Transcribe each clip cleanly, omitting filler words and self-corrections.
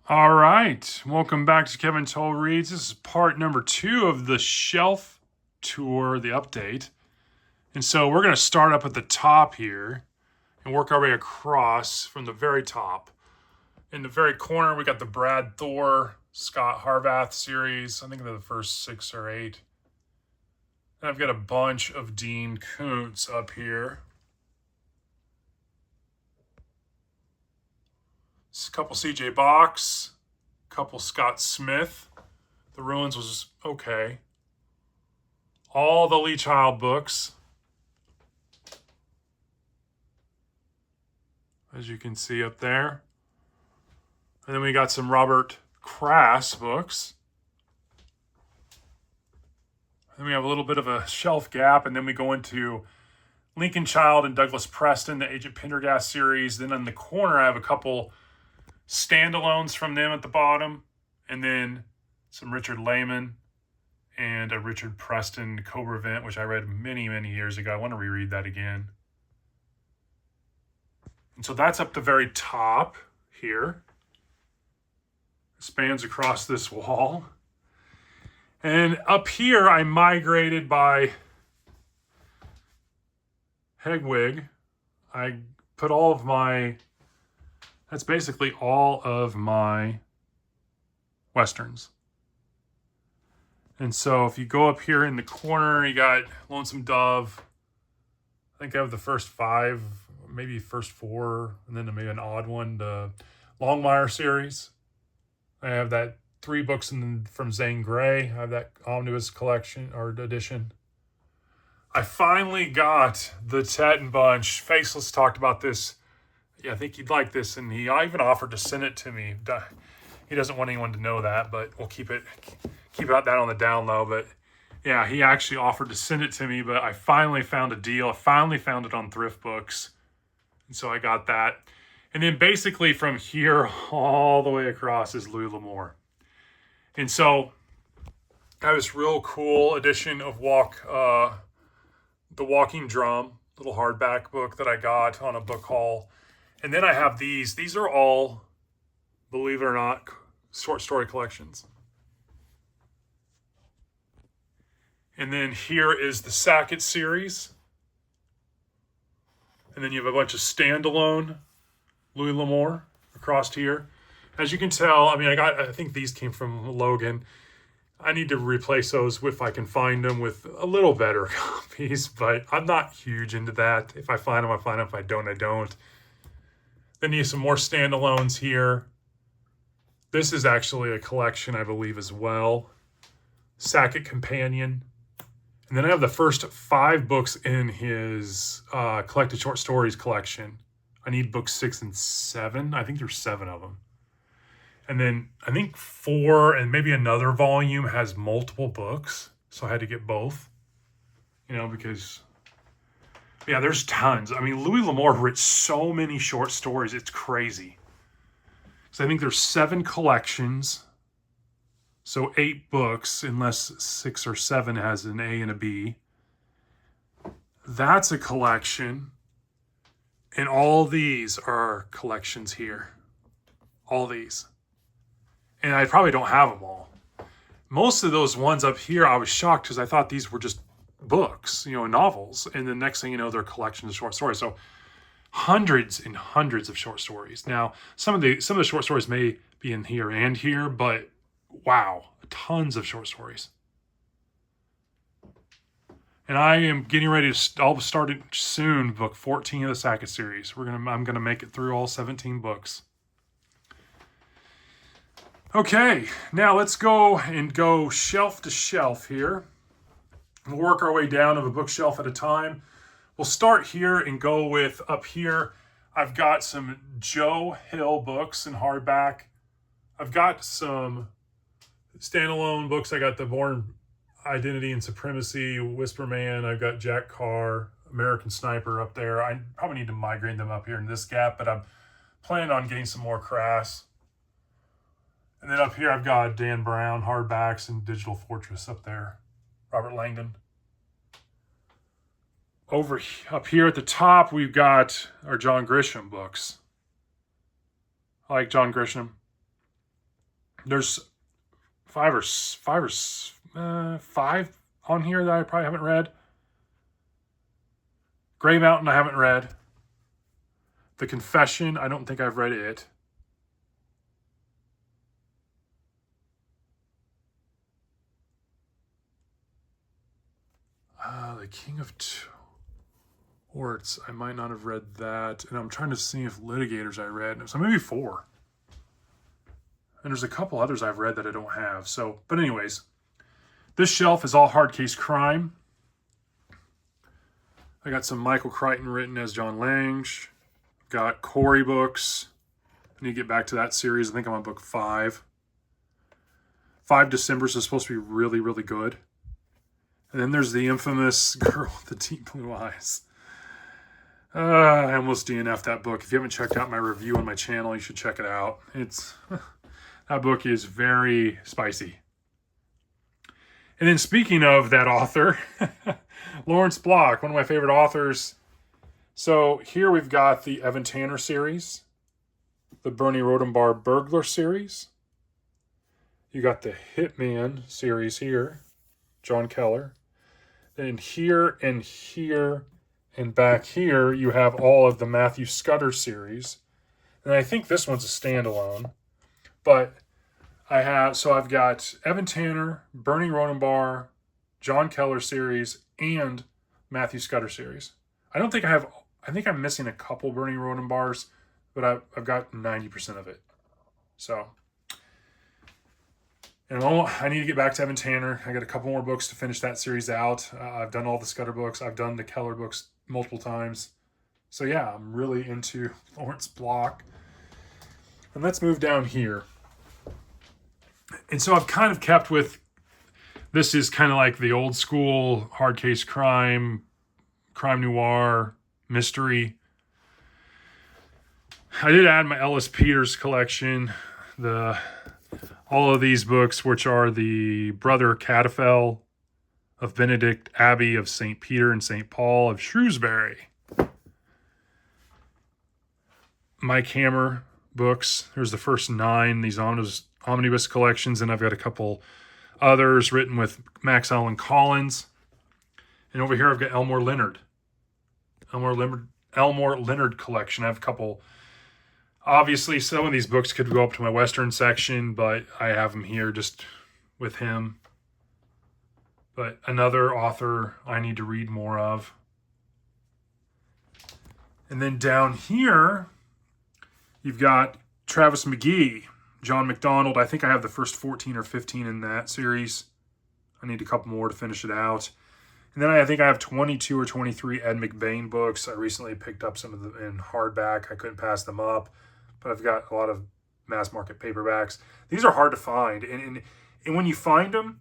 All right, welcome back to Kevin Toll Reads. This is part number 2 of the shelf tour, the update. And so we're going to start up at the top here and work our way across from the very top. In the very corner, we got the Brad Thor, Scott Harvath series. I think they're the first 6 or 8. And I've got a bunch of Dean Koontz up here. A couple CJ Box, a couple Scott Smith. The Ruins was okay. All the Lee Child books, as you can see up there. And then we got some Robert Krass books. And we have a little bit of a shelf gap, and then we go into Lincoln Child and Douglas Preston, the Agent Pendergast series. Then in the corner, I have a couple standalones from them at the bottom, and then some Richard Lehman and a Richard Preston Cobra Event, which I read many, many years ago. I want to reread that again. And so that's up the very top here. It spans across this wall. And up here, I migrated by Hegwig. I put all of my... That's basically all of my Westerns. And so if you go up here in the corner, you got Lonesome Dove. I think I have the first 5, maybe first 4, and then maybe an odd one, the Longmire series. I have that 3 books from Zane Grey. I have that omnibus collection or edition. I finally got the Tatton Bunch. Faceless talked about this. Yeah, I think he'd like this, and he even offered to send it to me. He doesn't want anyone to know that, but we'll keep that on the down low. But yeah, he actually offered to send it to me, but I finally found a deal. I finally found it on Thrift Books, and so I got that. And then basically from here all the way across is Louis L'Amour. And so I have this real cool edition of The Walking Drum, little hardback book that I got on a book haul. And then I have these. These are all, believe it or not, short story collections. And then here is the Sackett series. And then you have a bunch of standalone Louis L'Amour across here. As you can tell, I think these came from Logan. I need to replace those if I can find them with a little better copies, but I'm not huge into that. If I find them, I find them. If I don't, I don't. Then you have some more standalones here. This is actually a collection, I believe, as well. Sackett Companion. And then I have the first 5 books in his collected short stories collection. I need books 6 and 7. I think there's 7 of them. And then I think 4 and maybe another volume has multiple books. So I had to get both, because... Yeah, there's tons. Louis L'Amour wrote so many short stories. It's crazy. So I think there's 7 collections. So 8 books, unless 6 or 7 has an A and a B. That's a collection. And all these are collections here. All these. And I probably don't have them all. Most of those ones up here, I was shocked because I thought these were just books, novels, and the next thing you know, they're collections of short stories. So hundreds and hundreds of short stories. Now, some of the short stories may be in here and here, but wow, tons of short stories. And I am getting ready to I'll start it soon, book 14 of the Sackett series. I'm gonna make it through all 17 books. Okay, now let's go shelf to shelf here. We'll work our way down of a bookshelf at a time. We'll start here and go with up here. I've got some Joe Hill books in hardback. I've got some standalone books. I got the Born Identity and Supremacy, Whisper Man. I've got Jack Carr, American Sniper up there. I probably need to migrate them up here in this gap, but I'm planning on getting some more Krass. And then up here, I've got Dan Brown, hardbacks, and Digital Fortress up there. Robert Langdon. Up here at the top, we've got our John Grisham books. I like John Grisham. There's five on here that I probably haven't read. Gray Mountain, I haven't read. The Confession, I don't think I've read it. The King of Torts, I might not have read that. And I'm trying to see if Litigators I read. So maybe 4. And there's a couple others I've read that I don't have. So, but anyways, this shelf is all hard case crime. I got some Michael Crichton written as John Lange. Got Corey books. I need to get back to that series. I think I'm on book 5. 5 Decembers is supposed to be really, really good. And then there's the infamous Girl with the Deep Blue Eyes. I almost DNF'd that book. If you haven't checked out my review on my channel, you should check it out. That book is very spicy. And then speaking of that author, Lawrence Block, one of my favorite authors. So here we've got the Evan Tanner series, the Bernie Rodenbar Burglar series. You got the Hitman series here, John Keller. And here and here and back here, you have all of the Matthew Scudder series. And I think this one's a standalone. But I've got Evan Tanner, Bernie Rodenbar, John Keller series, and Matthew Scudder series. I think I'm missing a couple Bernie Rodenbars, but I've got 90% of it. So, and I need to get back to Evan Tanner. I got a couple more books to finish that series out. I've done all the Scudder books. I've done the Keller books multiple times. So yeah, I'm really into Lawrence Block. And let's move down here. And so I've kind of kept with, this is kind of like the old school hard case crime, crime noir, mystery. I did add my Ellis Peters collection, all of these books, which are the Brother Catafel of Benedict Abbey of St. Peter and St. Paul of Shrewsbury. Mike Hammer books. There's the first 9, these omnibus collections, and I've got a couple others written with Max Allan Collins. And over here I've got Elmore Leonard collection. I have a couple. Obviously, some of these books could go up to my Western section, but I have them here just with him. But another author I need to read more of. And then down here, you've got Travis McGee, John McDonald. I think I have the first 14 or 15 in that series. I need a couple more to finish it out. And then I think I have 22 or 23 Ed McBain books. I recently picked up some of them in hardback. I couldn't pass them up, but I've got a lot of mass market paperbacks. These are hard to find. And when you find them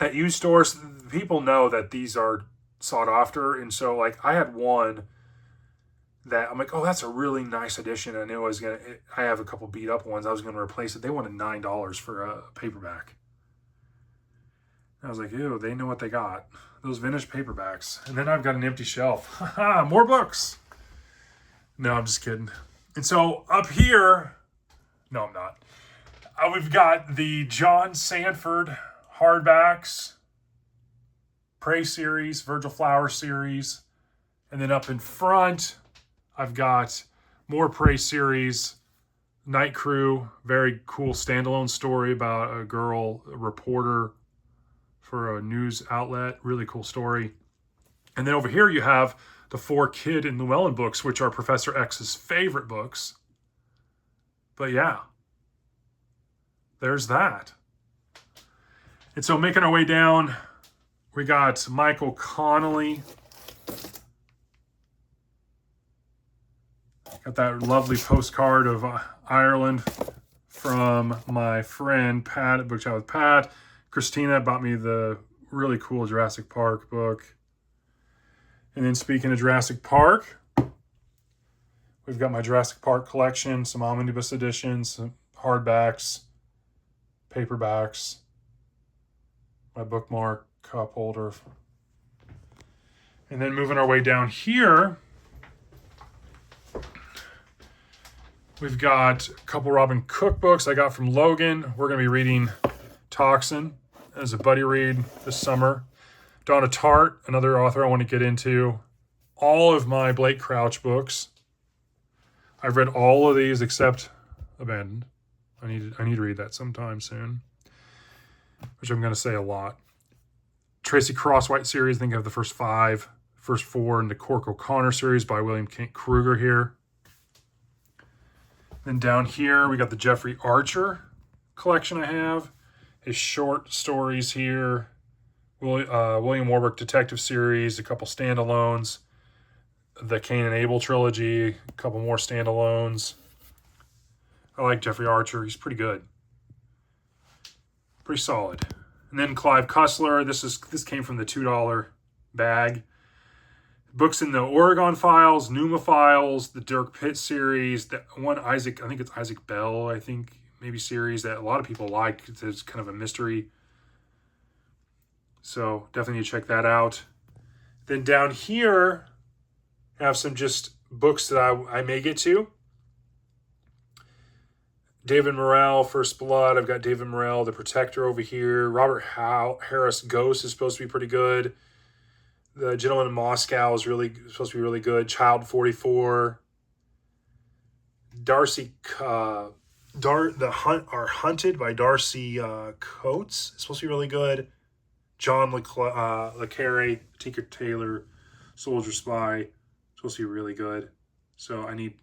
at used stores, people know that these are sought after. And so like I had one that I'm like, oh, that's a really nice edition. I knew I have a couple beat up ones. I was going to replace it. They wanted $9 for a paperback. I was like, ew, they know what they got. Those vintage paperbacks. And then I've got an empty shelf. Haha, more books. No, I'm just kidding. And so up here, no, I'm not. We've got the John Sanford hardbacks, Prey series, Virgil Flowers series. And then up in front, I've got more Prey series, Night Crew, very cool standalone story about a reporter for a news outlet. Really cool story. And then over here you have the 4 Kid and Llewellyn books, which are Professor X's favorite books. But yeah, there's that. And so making our way down, we got Michael Connolly. Got that lovely postcard of Ireland from my friend Pat at Book Chat with Pat. Christina bought me the really cool Jurassic Park book. And then speaking of Jurassic Park, we've got my Jurassic Park collection, some omnibus editions, some hardbacks, paperbacks, my bookmark cup holder. And then moving our way down here, We've got a couple Robin Cook books I got from Logan. We're going to be reading Toxin as a buddy read this summer. Donna Tartt, another author I want to get into. All of my Blake Crouch books. I've read all of these except Abandoned. I need to read that sometime soon, which I'm going to say a lot. Tracy Crosswhite series, I think I have the first four in the Cork O'Connor series by William Kent Kruger here. Then down here, we got the Jeffrey Archer collection I have. His short stories here. William Warwick Detective Series, a couple standalones. The Cain and Abel trilogy, a couple more standalones. I like Jeffrey Archer. He's pretty good. Pretty solid. And then Clive Cussler. This came from the $2 bag. Books in the Oregon Files, Numa Files, the Dirk Pitt series, that one I think it's Isaac Bell, maybe series that a lot of people like. It's kind of a mystery. So definitely need to check that out. Then down here, I have some just books that I may get to. David Morrell, First Blood. I've got David Morrell, The Protector over here. Robert Harris, Ghost is supposed to be pretty good. The Gentleman in Moscow is supposed to be really good. Child 44. Darcy, Are Hunted by Darcy Coates is supposed to be really good. John Le Carre, Tinker Tailor, Soldier Spy, supposed to be really good. So I need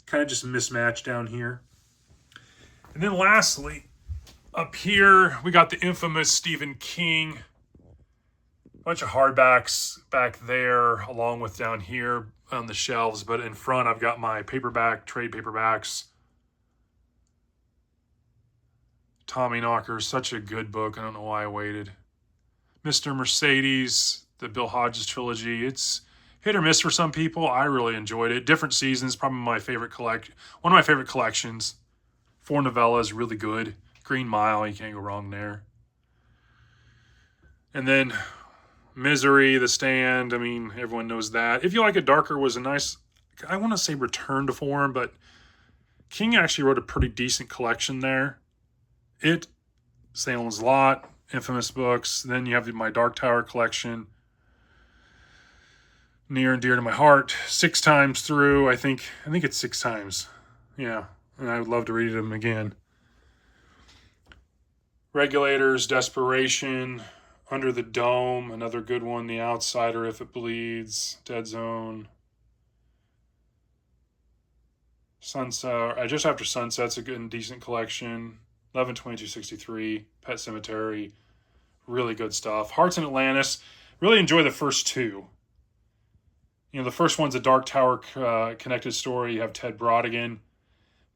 kind of just a mismatch down here. And then lastly, up here, we got the infamous Stephen King. Bunch of hardbacks back there, along with down here on the shelves. But in front, I've got my trade paperbacks. Tommyknocker, such a good book. I don't know why I waited. Mr. Mercedes, the Bill Hodges trilogy. It's hit or miss for some people. I really enjoyed it. Different Seasons, probably my favorite collection. One of my favorite collections. 4 novellas, really good. Green Mile, you can't go wrong there. And then Misery, The Stand. I mean, everyone knows that. If You Like It Darker was a nice, I want to say return to form, but King actually wrote a pretty decent collection there. Salem's Lot, infamous books. Then you have my Dark Tower collection. Near and dear to my heart. 6 times through. I think it's 6 times. Yeah. And I would love to read them again. Regulators, Desperation, Under the Dome, another good one. The Outsider, If It Bleeds, Dead Zone. Sunset, Just After Sunset's a good and decent collection. 11/22/63, Pet Cemetery, really good stuff. Hearts in Atlantis, really enjoy the first 2. You know, the first one's a Dark Tower connected story. You have Ted Brodigan.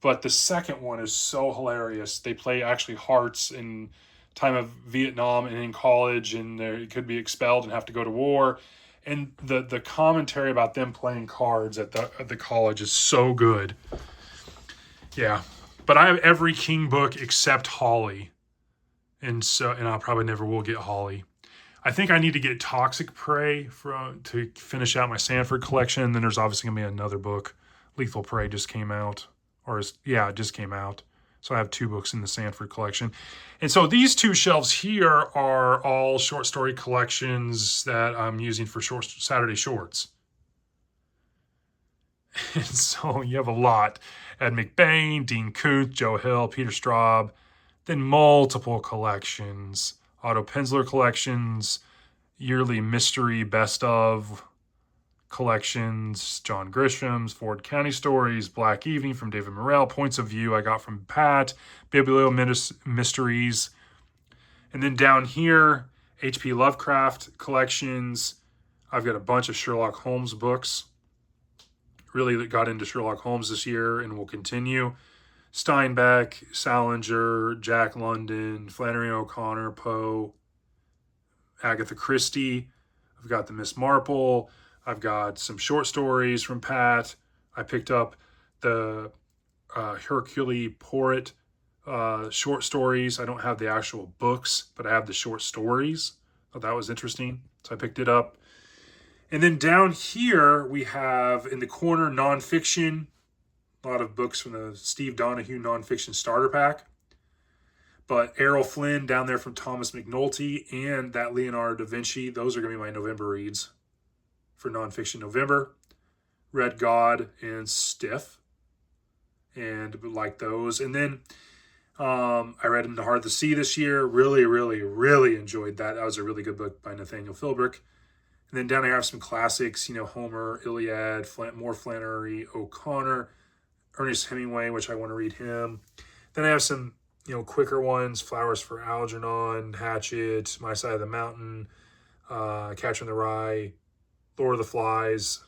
But the second one is so hilarious. They play actually hearts in time of Vietnam and in college, and they could be expelled and have to go to war. And the commentary about them playing cards at the college is so good. Yeah. But I have every King book except Holly. And I probably never will get Holly. I think I need to get Toxic Prey to finish out my Sanford collection. And then there's obviously going to be another book. Lethal Prey just came out. It just came out. So I have 2 books in the Sanford collection. And so these 2 shelves here are all short story collections that I'm using for Saturday shorts. And so you have a lot. Ed McBain, Dean Koontz, Joe Hill, Peter Straub. Then multiple collections. Otto Penzler collections. Yearly mystery best of collections, John Grisham's, Ford County Stories, Black Evening from David Morrell, Points of View I got from Pat, Biblio Mysteries. And then down here, H.P. Lovecraft collections. I've got a bunch of Sherlock Holmes books. Really got into Sherlock Holmes this year and will continue. Steinbeck, Salinger, Jack London, Flannery O'Connor, Poe, Agatha Christie. I've got the Miss Marple. I've got some short stories from Pat. I picked up the Hercule Poirot short stories. I don't have the actual books, but I have the short stories. Thought that was interesting. So I picked it up. And then down here we have in the corner nonfiction. a lot of books from the Steve Donahue Nonfiction Starter Pack. But Errol Flynn down there from Thomas McNulty and that Leonardo da Vinci, those are going to be my November reads for nonfiction November. Red God and Stiff, and like those. And then I read In the Heart of the Sea this year. Really, really, really enjoyed that. That was a really good book by Nathaniel Philbrick. And then down here I have some classics, Homer, Iliad, more Flannery O'Connor, Ernest Hemingway, which I want to read him. Then I have some, quicker ones, Flowers for Algernon, Hatchet, My Side of the Mountain, Catcher in the Rye, Lord of the Flies,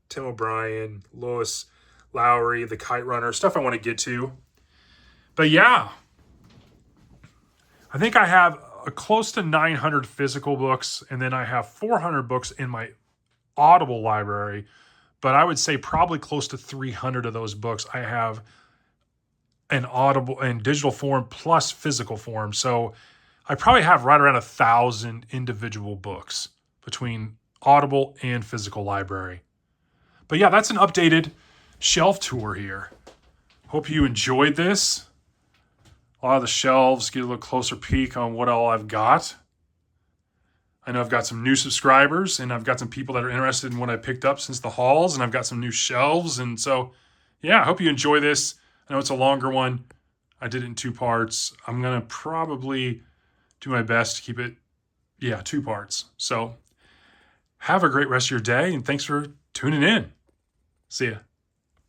Tim O'Brien, Lois Lowry, The Kite Runner, stuff I want to get to. But yeah, I think I have close to 900 physical books, and then I have 400 books in my Audible library. But I would say probably close to 300 of those books I have in Audible and digital form plus physical form. So I probably have right around 1,000 individual books between Audible and physical library. But yeah, that's an updated shelf tour here. Hope you enjoyed this. A lot of the shelves, get a little closer peek on what all I've got. I know I've got some new subscribers, and I've got some people that are interested in what I picked up since the hauls, and I've got some new shelves. And so, yeah, I hope you enjoy this. I know it's a longer one. I did it in 2 parts. I'm going to probably do my best to keep it, 2 parts. So have a great rest of your day, and thanks for tuning in. See ya.